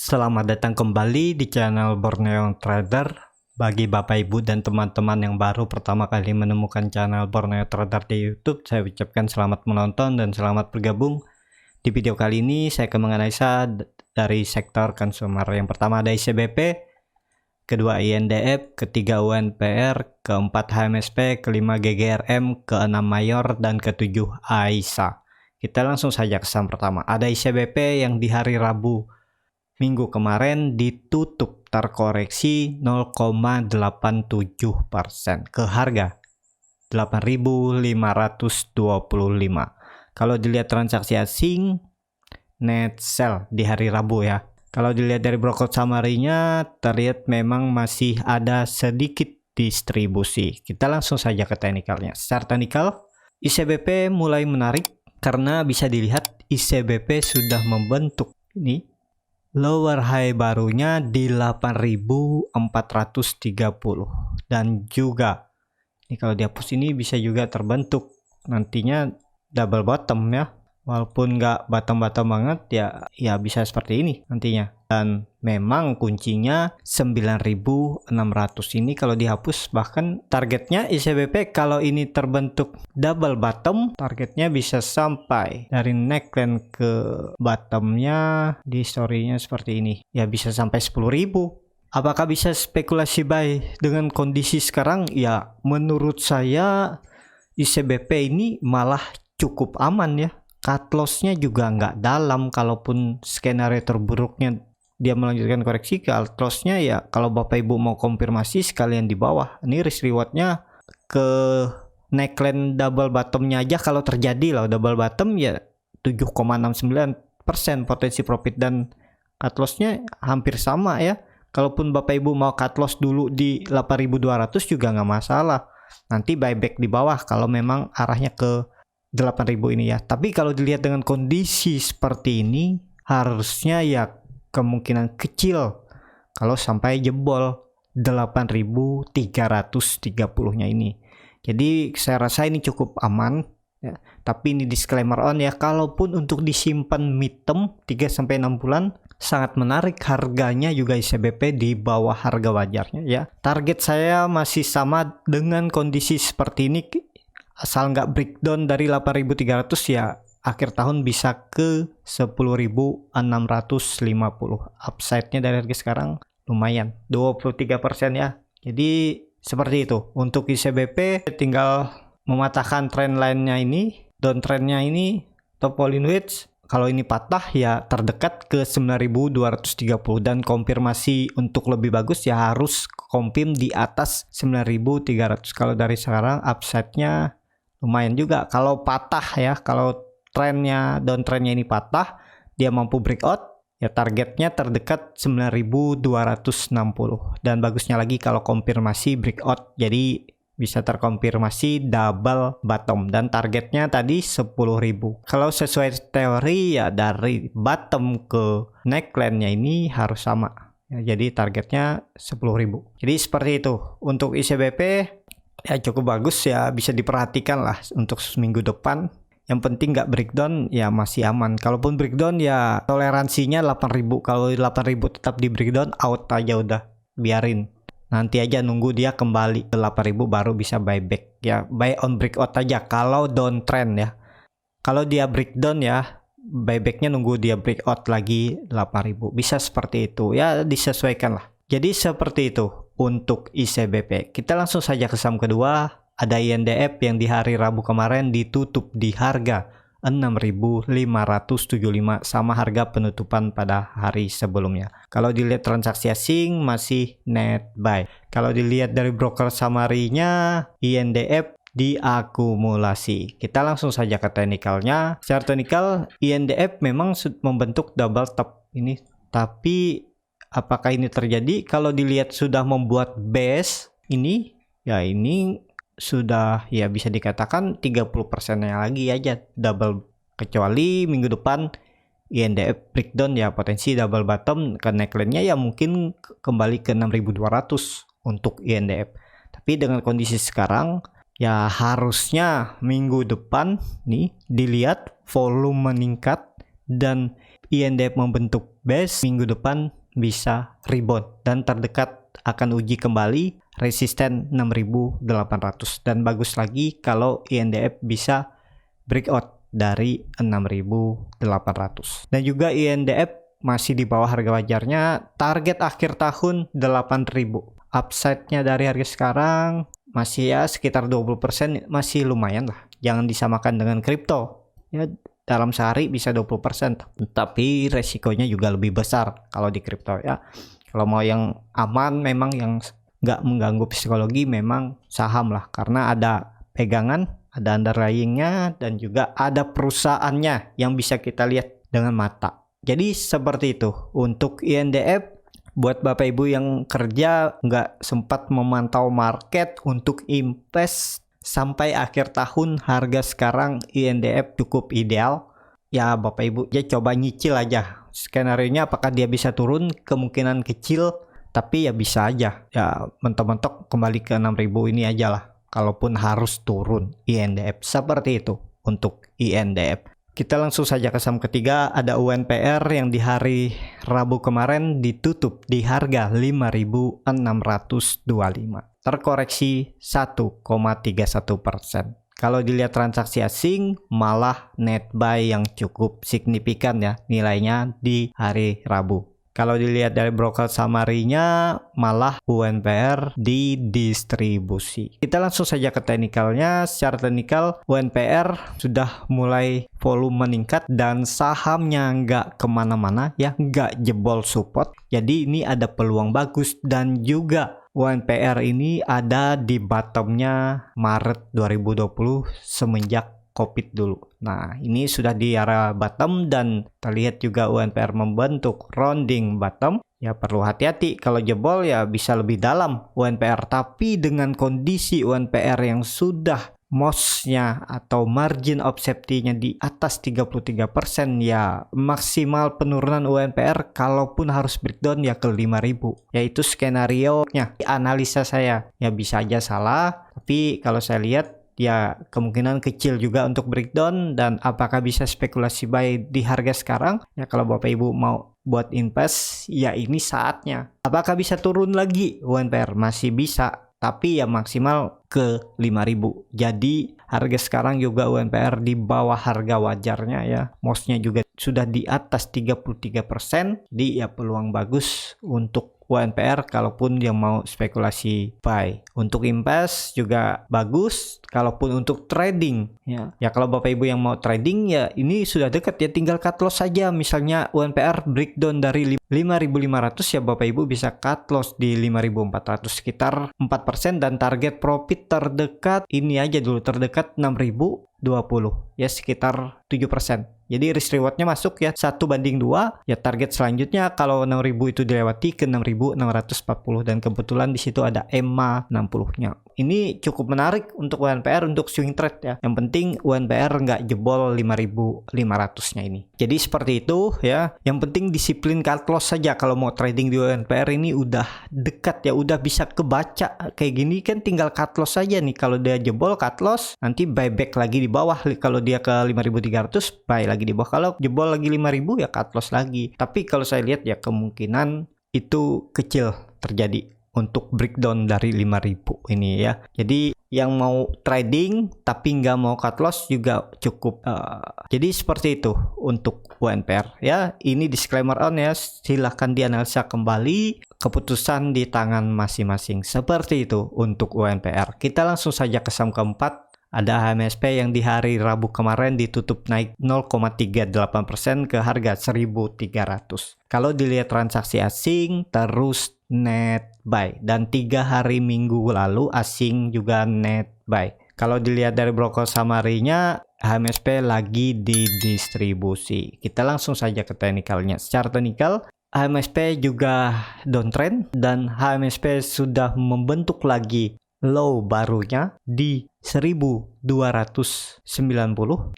Selamat datang kembali di channel Borneo Trader. Bagi Bapak Ibu dan teman-teman yang baru pertama kali menemukan channel Borneo Trader di YouTube, saya ucapkan selamat menonton dan selamat bergabung. Di video kali ini saya akan menganalisa dari sektor consumer. Yang pertama ada ICBP, kedua INDF, ketiga UNPR, keempat HMSP, kelima GGRM, keenam Mayor, dan ketujuh AISA. Kita langsung saja ke saham pertama. Ada ICBP yang di hari Rabu minggu kemarin ditutup terkoreksi 0,87% ke harga 8.525. Kalau dilihat transaksi asing net sell di hari Rabu ya. Kalau dilihat dari broker summary-nya terlihat memang masih ada sedikit distribusi. Kita langsung saja ke teknikalnya. Secara teknikal ICBP mulai menarik karena bisa dilihat ICBP sudah membentuk ini lower high barunya di 8.430 dan juga ini kalau dihapus ini bisa juga terbentuk nantinya double bottom ya, walaupun nggak bottom banget ya bisa seperti ini nantinya. Dan memang kuncinya 9.600 ini kalau dihapus, bahkan targetnya ICBP kalau ini terbentuk double bottom, targetnya bisa sampai dari neckline ke bottomnya di story-nya seperti ini ya, bisa sampai 10.000. Apakah bisa spekulasi buy dengan kondisi sekarang? Ya menurut saya ICBP ini malah cukup aman ya. Cut loss-nya juga nggak dalam, kalaupun skenario terburuknya dia melanjutkan koreksi, cut loss-nya ya kalau Bapak Ibu mau konfirmasi sekalian di bawah. Ini risk reward-nya ke neckline double bottom-nya aja kalau terjadi loh double bottom ya 7,69% potensi profit, dan cut loss-nya hampir sama ya. Kalaupun Bapak Ibu mau cut loss dulu di 8.200 juga nggak masalah. Nanti buyback di bawah kalau memang arahnya ke 8.000 ini ya. Tapi kalau dilihat dengan kondisi seperti ini harusnya ya kemungkinan kecil kalau sampai jebol 8.330-nya ini. Jadi saya rasa ini cukup aman ya. Tapi ini disclaimer on ya, kalaupun untuk disimpan mid term 3-6 bulan sangat menarik, harganya juga ICBP di bawah harga wajarnya ya. Target saya masih sama dengan kondisi seperti ini, asal nggak breakdown dari 8.300 ya akhir tahun bisa ke 10.650. Upside-nya dari harga sekarang lumayan 23% ya. Jadi seperti itu. Untuk ICBP tinggal mematahkan trend line-nya ini, downtrend-nya ini, top volume wedge. Kalau ini patah ya terdekat ke 9.230, dan konfirmasi untuk lebih bagus ya harus confirm di atas 9.300. Kalau dari sekarang upside-nya lumayan juga. Kalau patah ya, kalau trennya downtrendnya ini patah, dia mampu breakout ya targetnya terdekat 9.260, dan bagusnya lagi kalau konfirmasi breakout jadi bisa terkonfirmasi double bottom, dan targetnya tadi 10.000. Kalau sesuai teori ya dari bottom ke neckline-nya ini harus sama ya, jadi targetnya 10.000. Jadi seperti itu untuk ICBP ya, cukup bagus ya, bisa diperhatikan lah untuk minggu depan. Yang penting nggak breakdown ya masih aman. Kalaupun breakdown ya toleransinya 8.000. Kalau 8.000 tetap di breakdown, out aja udah, biarin. Nanti aja nunggu dia kembali ke 8.000 baru bisa buyback ya. Buy on breakout aja kalau downtrend ya. Kalau dia breakdown ya buybacknya nunggu dia breakout lagi 8.000. Bisa seperti itu ya, disesuaikan lah. Jadi seperti itu untuk ICBP. Kita langsung saja ke saham kedua. Ada INDF yang di hari Rabu kemarin ditutup di harga 6.575 sama harga penutupan pada hari sebelumnya. Kalau dilihat transaksi asing masih net buy. Kalau dilihat dari broker summary-nya INDF diakumulasi. Kita langsung saja ke teknikalnya. Secara teknikal INDF memang membentuk double top ini, tapi apakah ini terjadi? Kalau dilihat sudah membuat base ini ya, ini sudah ya bisa dikatakan 30%-nya lagi aja double, kecuali minggu depan INDF breakdown ya potensi double bottom ke neckline-nya ya mungkin kembali ke 6.200 untuk INDF. Tapi dengan kondisi sekarang ya harusnya minggu depan nih dilihat volume meningkat dan INDF membentuk base, minggu depan bisa rebound dan terdekat akan uji kembali resisten 6.800 dan bagus lagi kalau INDF bisa breakout dari 6.800 dan juga INDF masih di bawah harga wajarnya. Target akhir tahun 8.000. Upside-nya dari harga sekarang masih ya sekitar 20%, masih lumayan lah. Jangan disamakan dengan kripto. Ya dalam sehari bisa 20%, tapi resikonya juga lebih besar kalau di kripto ya. Kalau mau yang aman, memang yang nggak mengganggu psikologi, memang saham lah, karena ada pegangan, ada underlyingnya, dan juga ada perusahaannya yang bisa kita lihat dengan mata. Jadi seperti itu untuk INDF. Buat Bapak Ibu yang kerja nggak sempat memantau market untuk invest sampai akhir tahun, harga sekarang INDF cukup ideal. Ya Bapak Ibu ya coba nyicil aja. Skenario-nya apakah dia bisa turun, kemungkinan kecil, tapi ya bisa aja. Ya mentok-mentok kembali ke 6.000 ini aja lah. Kalaupun harus turun INDF, seperti itu untuk INDF. Kita langsung saja ke saham ketiga, ada UNPR yang di hari Rabu kemarin ditutup di harga 5.625. Terkoreksi 1,31%. Kalau dilihat transaksi asing, malah net buy yang cukup signifikan ya nilainya di hari Rabu. Kalau dilihat dari broker summary-nya, malah UNPR didistribusi. Kita langsung saja ke teknikalnya. Secara teknikal, UNPR sudah mulai volume meningkat dan sahamnya nggak kemana-mana ya, nggak jebol support. Jadi ini ada peluang bagus, dan juga UNPR ini ada di bottomnya Maret 2020 semenjak COVID dulu. Nah, ini sudah di area bottom dan terlihat juga UNPR membentuk rounding bottom. Ya perlu hati-hati, kalau jebol ya bisa lebih dalam UNPR. Tapi dengan kondisi UNPR yang sudah MOS-nya atau margin of safety-nya di atas 33%, ya maksimal penurunan UNPR kalaupun harus breakdown ya ke 5.000. Yaitu skenario-nya. Analisa saya ya bisa aja salah, tapi kalau saya lihat ya kemungkinan kecil juga untuk breakdown. Dan apakah bisa spekulasi buy di harga sekarang? Ya kalau Bapak Ibu mau buat invest, ya ini saatnya. Apakah bisa turun lagi UNPR? Masih bisa, tapi ya maksimal ke 5.000. Jadi harga sekarang juga UNPR di bawah harga wajarnya ya. MOS-nya juga sudah di atas 33%. Jadi ya peluang bagus untuk UNPR kalaupun yang mau spekulasi buy. Untuk invest juga bagus kalaupun untuk trading ya. Ya kalau Bapak Ibu yang mau trading ya ini sudah dekat ya, tinggal cut loss saja. Misalnya UNPR breakdown dari 5.500 ya Bapak Ibu bisa cut loss di 5.400 sekitar 4%, dan target profit terdekat ini aja dulu, terdekat 6.020 ya sekitar 7%. Jadi risk rewardnya masuk ya 1:2. Ya target selanjutnya kalau 6.000 itu dilewati ke 6.640, dan kebetulan di situ ada EMA 60-nya. Ini cukup menarik untuk UNPR untuk swing trade ya. Yang penting UNPR nggak jebol 5.500-nya ini. Jadi seperti itu ya. Yang penting disiplin cut loss saja kalau mau trading di UNPR ini. Udah dekat ya, udah bisa kebaca kayak gini kan, tinggal cut loss saja nih. Kalau dia jebol cut loss, nanti buyback lagi di bawah. Kalau dia ke 5.300 buy lagi di bawah. Kalau jebol lagi 5.000 ya cut loss lagi. Tapi kalau saya lihat ya kemungkinan itu kecil terjadi untuk breakdown dari 5.000 ini ya. Jadi yang mau trading tapi nggak mau cut loss juga cukup. Jadi seperti itu untuk UNPR ya. Ini disclaimer on ya, silahkan dianalisa kembali, keputusan di tangan masing-masing. Seperti itu untuk UNPR. Kita langsung saja ke saham keempat. Ada HMSP yang di hari Rabu kemarin ditutup naik 0,38% ke harga 1.300. Kalau dilihat transaksi asing terus net buy, dan 3 hari minggu lalu asing juga net buy. Kalau dilihat dari broker summary-nya, HMSP lagi didistribusi. Kita langsung saja ke teknikalnya. Secara teknikal, HMSP juga downtrend dan HMSP sudah membentuk lagi low barunya di 1.290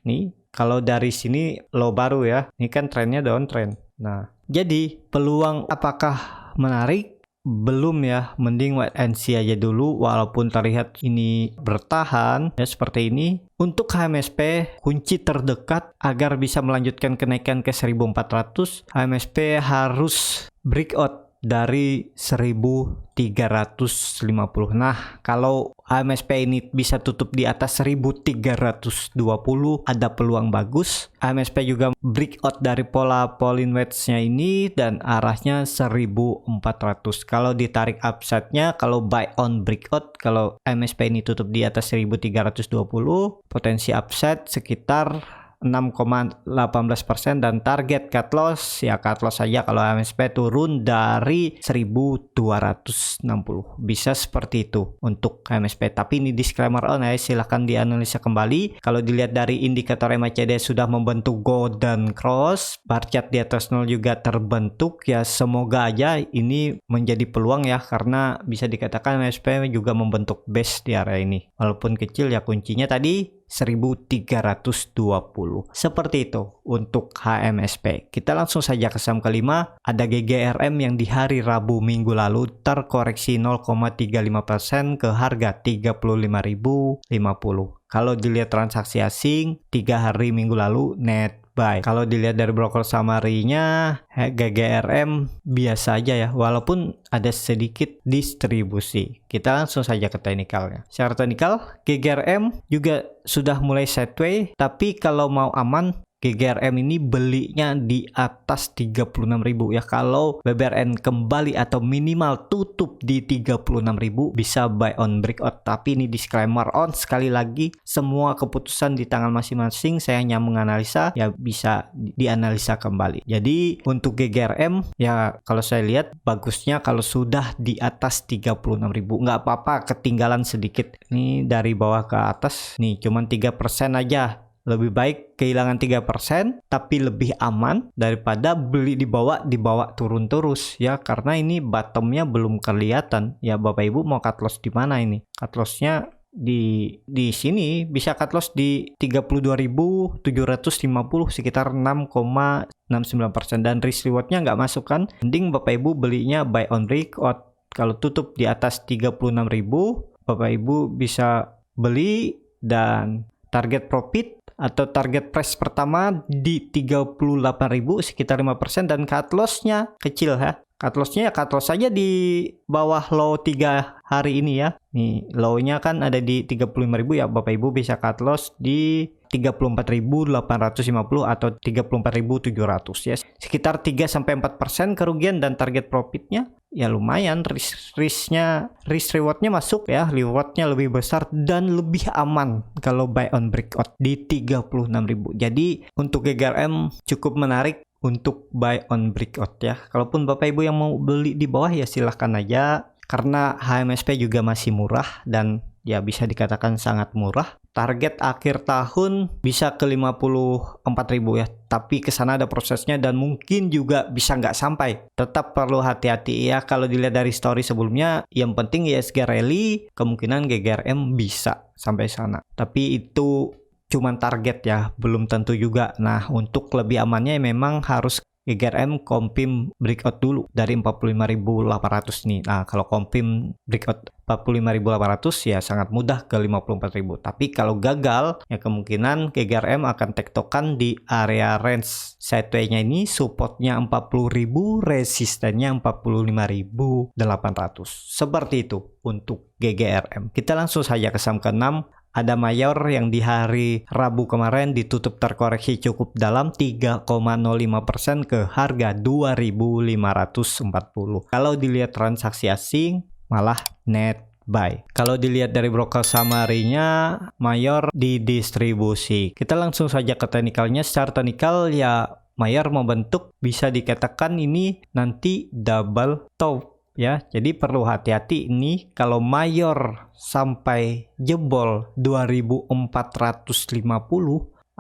nih. Kalau dari sini low baru ya, ini kan trennya downtrend. Nah, jadi peluang apakah menarik? belum ya, mending wait and see aja dulu. Walaupun terlihat ini bertahan ya seperti ini. Untuk HMSP, kunci terdekat agar bisa melanjutkan kenaikan ke 1400, HMSP harus breakout dari 1350. Nah, kalau HMSP ini bisa tutup di atas 1320, ada peluang bagus. HMSP juga breakout dari pola Pauline Wedge-nya ini dan arahnya 1400. Kalau ditarik upside-nya, kalau buy on breakout, kalau HMSP ini tutup di atas 1320, potensi upside sekitar 6,18% dan target cut loss ya cut loss saja kalau HMSP turun dari 1260, bisa seperti itu untuk HMSP. Tapi ini disclaimer on ya, silahkan dianalisa kembali. Kalau dilihat dari indikator MACD sudah membentuk golden cross, bar chart di atas 0 juga terbentuk ya, semoga aja ini menjadi peluang ya, karena bisa dikatakan HMSP juga membentuk base di area ini, walaupun kecil ya, kuncinya tadi 1320. Seperti itu untuk HMSP. Kita langsung saja ke saham kelima. Ada GGRM yang di hari Rabu minggu lalu terkoreksi 0,35% ke harga 35.050. Kalau dilihat transaksi asing 3 hari minggu lalu net buy. Kalau dilihat dari broker summary-nya, GGRM biasa aja ya, walaupun ada sedikit distribusi. Kita langsung saja ke teknikalnya. Secara teknikal, GGRM juga sudah mulai sideways, tapi kalau mau aman, GGRM ini belinya di atas 36.000 ya. Kalau BBRN kembali atau minimal tutup di 36.000 bisa buy on breakout. Tapi ini disclaimer on, sekali lagi semua keputusan di tangan masing-masing, saya hanya menganalisa ya, bisa dianalisa kembali. Jadi untuk GGRM ya, kalau saya lihat bagusnya kalau sudah di atas 36.000, nggak apa-apa ketinggalan sedikit. Ini dari bawah ke atas nih cuman 3% aja. Lebih baik kehilangan 3% tapi lebih aman daripada beli di bawah turun terus ya, karena ini bottomnya belum kelihatan ya. Bapak Ibu mau cut loss di mana ini? Cut lossnya di sini bisa cut loss di 32.750, sekitar 6,69%, dan risk rewardnya nggak masuk kan. Mending Bapak Ibu belinya buy on breakout. Kalau tutup di atas 36.000, Bapak Ibu bisa beli dan target profit atau target price pertama di 38.000, sekitar 5%, dan cut loss-nya kecil ya. Cut loss-nya ya cut loss saja di bawah low 3 hari ini ya. Nih low-nya kan ada di 35.000 ya, Bapak Ibu bisa cut loss di 34.850 atau 34.700 ya. Sekitar 3-4% kerugian, dan target profitnya ya lumayan, risk rewardnya masuk ya, rewardnya lebih besar dan lebih aman kalau buy on breakout di 36.000. Jadi untuk GGRM cukup menarik untuk buy on breakout ya. Kalaupun Bapak Ibu yang mau beli di bawah ya silahkan aja, karena HMSP juga masih murah dan ya bisa dikatakan sangat murah. Target akhir tahun bisa ke 54.000 ya, tapi ke sana ada prosesnya dan mungkin juga bisa nggak sampai. Tetap perlu hati-hati ya. Kalau dilihat dari story sebelumnya, yang penting ISG rally, kemungkinan GGRM bisa sampai sana. Tapi itu cuman target ya, belum tentu juga. Nah, untuk lebih amannya memang harus GGRM confirm breakout dulu dari 45.800 nih. Nah, kalau confirm breakout 45.800 ya sangat mudah ke 54.000. Tapi kalau gagal ya kemungkinan GGRM akan tektokan di area range sideways-nya ini, supportnya 40.000, resistennya 45.800. Seperti itu untuk GGRM. Kita langsung saja ke saham ke-6. Ada Mayor yang di hari Rabu kemarin ditutup terkoreksi cukup dalam 3,05% ke harga 2.540. Kalau dilihat transaksi asing malah net buy. Kalau dilihat dari broker summary-nya, Mayor didistribusi. Kita langsung saja ke teknikalnya. Secara teknikal ya Mayor membentuk, bisa dikatakan ini nanti double top ya. Jadi perlu hati-hati ini kalau Mayor sampai jebol 2450,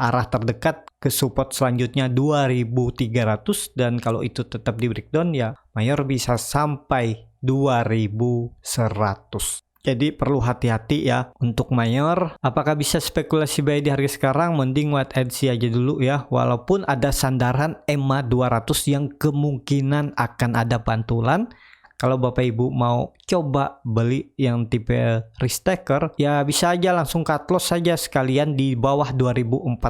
arah terdekat ke support selanjutnya 2300, dan kalau itu tetap di breakdown ya Mayor bisa sampai 2100. Jadi perlu hati-hati ya untuk Mayor. Apakah bisa spekulasi buy di harga sekarang? Mending wait and see aja dulu ya. Walaupun ada sandaran EMA 200 yang kemungkinan akan ada pantulan, Kalau Bapak Ibu mau coba beli yang tipe risk taker, ya bisa aja langsung cut loss saja sekalian di bawah 2450.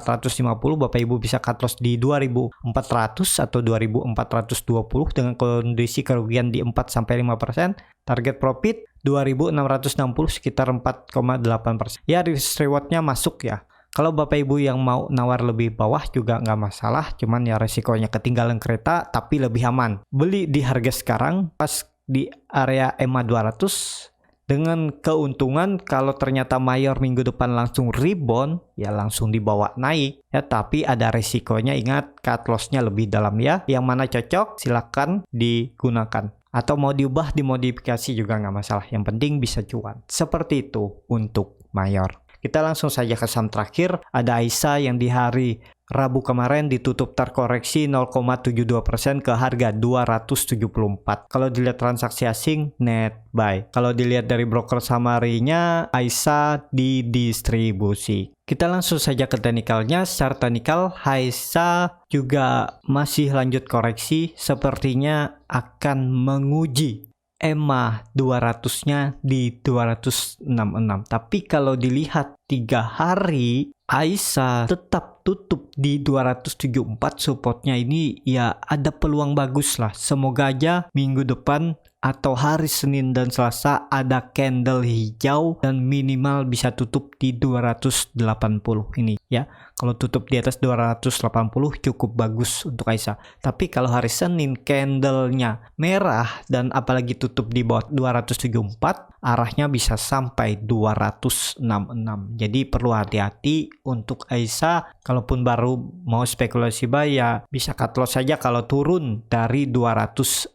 Bapak Ibu bisa cut loss di 2400 atau 2420 dengan kondisi kerugian di 4-5%. Target profit 2660 sekitar 4,8%. Ya risk rewardnya masuk ya. Kalau Bapak Ibu yang mau nawar lebih bawah juga nggak masalah, cuman ya resikonya ketinggalan kereta tapi lebih aman. Beli di harga sekarang pas di area EMA 200 dengan keuntungan kalau ternyata Mayor minggu depan langsung rebound, ya langsung dibawa naik ya, tapi ada resikonya, ingat cut loss-nya lebih dalam ya. Yang mana cocok silakan digunakan. Atau mau diubah dimodifikasi juga nggak masalah, yang penting bisa cuan. Seperti itu untuk Mayor. Kita langsung saja ke saham terakhir, ada AISA yang di hari Rabu kemarin ditutup terkoreksi 0,72% ke harga 274. Kalau dilihat transaksi asing, net buy. Kalau dilihat dari broker summary-nya, AISA didistribusi. Kita langsung saja ke teknikalnya. Secara teknikal, AISA juga masih lanjut koreksi, sepertinya akan menguji EMA 200-nya di 266. Tapi kalau dilihat 3 hari, AISA tetap tutup di 274. Supportnya ini ya ada peluang bagus lah. Semoga aja minggu depan atau hari Senin dan Selasa ada candle hijau dan minimal bisa tutup di 280 ini ya. Kalau tutup di atas 280 cukup bagus untuk AISA. Tapi kalau hari Senin candlenya merah dan apalagi tutup di bawah 274, arahnya bisa sampai 266. Jadi perlu hati-hati untuk AISA. Kalaupun baru mau spekulasi buy ya bisa cut loss saja kalau turun dari 266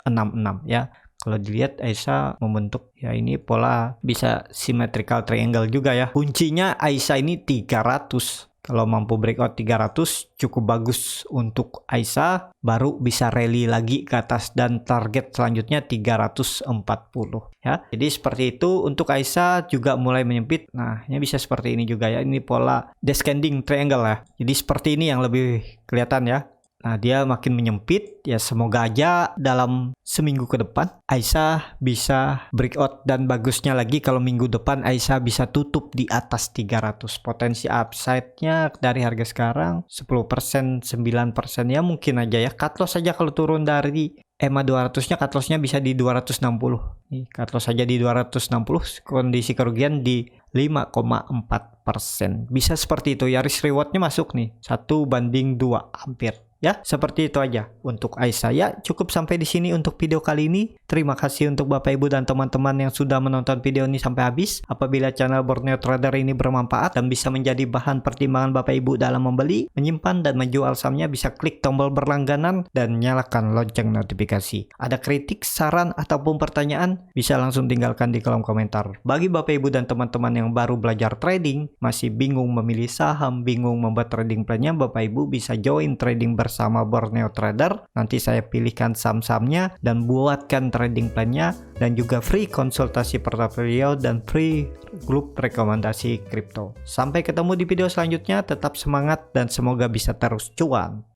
ya. Kalau dilihat AISA membentuk ya ini pola bisa symmetrical triangle juga ya. Kuncinya AISA ini 300. Kalau mampu breakout 300 cukup bagus untuk AISA, baru bisa rally lagi ke atas dan target selanjutnya 340 ya. Jadi seperti itu untuk AISA juga mulai menyempit. Nah, ini bisa seperti ini juga ya. Ini pola descending triangle ya. Jadi seperti ini yang lebih kelihatan ya. Nah, dia makin menyempit ya, semoga aja dalam seminggu ke depan AISA bisa breakout, dan bagusnya lagi kalau minggu depan AISA bisa tutup di atas 300. Potensi upside-nya dari harga sekarang 10%, 9% ya mungkin aja ya. Cut loss saja kalau turun dari EMA 200-nya, cut loss-nya bisa di 260. Nih, cut loss saja di 260, kondisi kerugian di 5,4%. Bisa seperti itu ya, risk reward-nya masuk nih 1:2 hampir. Ya, seperti itu aja untuk AISA. Ya, cukup sampai di sini untuk video kali ini. Terima kasih untuk Bapak Ibu dan teman-teman yang sudah menonton video ini sampai habis. Apabila channel Borneo Trader ini bermanfaat dan bisa menjadi bahan pertimbangan Bapak Ibu dalam membeli, menyimpan, dan menjual sahamnya, bisa klik tombol berlangganan dan nyalakan lonceng notifikasi. Ada kritik, saran, ataupun pertanyaan, bisa langsung tinggalkan di kolom komentar. Bagi Bapak Ibu dan teman-teman yang baru belajar trading, masih bingung memilih saham, bingung membuat trading plan-nya, Bapak Ibu bisa join trading bersama Borneo Trader. Nanti saya pilihkan saham-sahamnya dan buatkan trading plan-nya, dan juga free konsultasi portofolio dan free grup rekomendasi kripto. Sampai ketemu di video selanjutnya, tetap semangat dan semoga bisa terus cuan.